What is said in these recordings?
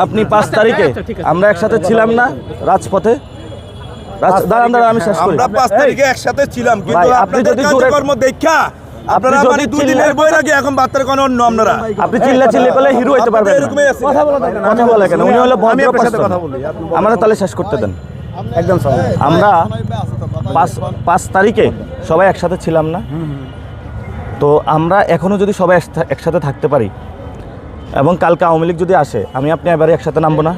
আপনি 5 তারিখে আমরা একসাথে ছিলাম না রাজপথে? আমি শেষ করি। আমরা 5 তারিখে একসাথে ছিলাম, কিন্তু আপনি যদি কার্যকর্ম দেখা আপনারা মানে 2 দিনের বইরা গিয়ে এখন বার্তার কোন অন্য আপনারা আপনি চিল্লা করলে হিরো হইতে পারবেন না। কথা বলে কেন? উনি হলো ভদ্র পার্সন। আমরা তাহলে শেষ করতে দেন। একদম স্যার, আমরা 5 তারিখে সবাই একসাথে ছিলাম না? তো আমরা এখনো যদি সবাই একসাথে থাকতে পারি এবং কালকে আওয়ামী লীগ যদি আসে, আমি আপনি এবারে একসাথে নামবো না?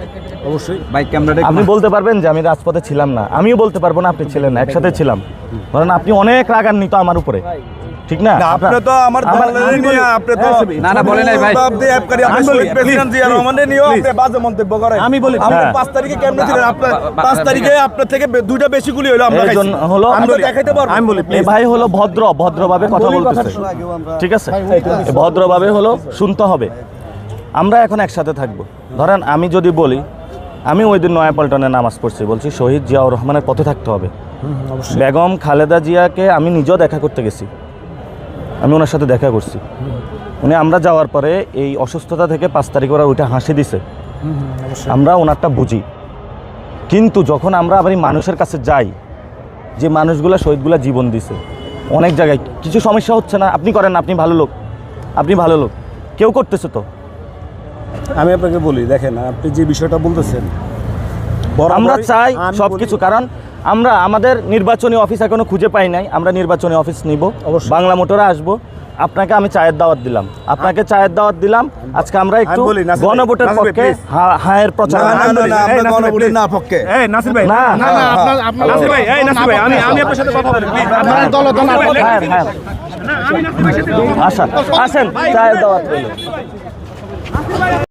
অবশ্যই ভাই। ক্যামেরাটা আপনি বলতে পারবেন যে আমি রাজপথে ছিলাম না, আমিও বলতে পারবো না আপনি ছিলেন না, একসাথে ছিলাম। ধরেন আপনি অনেক রাগান্বিত আমার উপরে, ঠিক না? আপনি তো আমার দলের নিয়ে আপনি তো না বলে নাই ভাই। আপনি অ্যাপকারী আপনি শহীদ প্রেসিডেন্ট জিয়া রহমানের নিয়ে আপনি বাজে মন্তব্য করেন। আমি বলি আমরা 5 তারিখে কেমনে ছিলেন? আপনার 5 তারিখে আপনার থেকে দুইটা বেশি গুলি হলো, আমরা এই জন্য হলো আমরা দেখাইতে পারবো। আমি বলি এই ভাই হলো ভদ্রভাবে কথা বলতেছে, ঠিক আছে? এই ভদ্রভাবে হলো শুনতে হবে। আমরা এখন একসাথে থাকবো। ধরেন আমি যদি বলি, আমি ওই দিন নয়াপল্টনে নামাজ পড়ছি, বলছি শহীদ জিয়াউর রহমানের পথে থাকতে হবে। বেগম খালেদা জিয়াকে আমি নিজেও দেখা করতে গেছি, আমি ওনার সাথে দেখা করছি। উনি আমরা যাওয়ার পরে এই অসুস্থতা থেকে 5 তারিখ ওরা ওইটা হাসি দিছে, আমরা ওনারটা বুঝি। কিন্তু যখন আমরা আবার এই মানুষের কাছে যাই, যে মানুষগুলা শহীদগুলা জীবন দিছে, অনেক জায়গায় কিছু সমস্যা হচ্ছে না, আপনি করেন, আপনি ভালো লোক, আপনি ভালো লোক, কেউ করতেছে তো। আমি আপনাকে বলি, দেখেন আপনি যে বিষয়টা বলতেছেন, আমরা চাই সব কিছু, কারণ আমরা আমাদের নির্বাচনী অফিস এখনো খুঁজে পাই নাই। আমরা নির্বাচনী অফিস নিব, বাংলা মোটরে আসবো। আপনাকে আমি চায়ের দাওয়াত দিলাম, আপনাকে চায়ের দাওয়াত দিলাম। আজকে আমরা একটু গণভোটের পক্ষে হায়ের প্রচার। আমরা গণভোটের না পক্ষে। এই নাসির ভাই, না আপনার নাসির ভাই, এই নাসির ভাই, আমি আপনার সাথে কথা বলি। আপনার দল আসেন চায়ের দাওয়াত।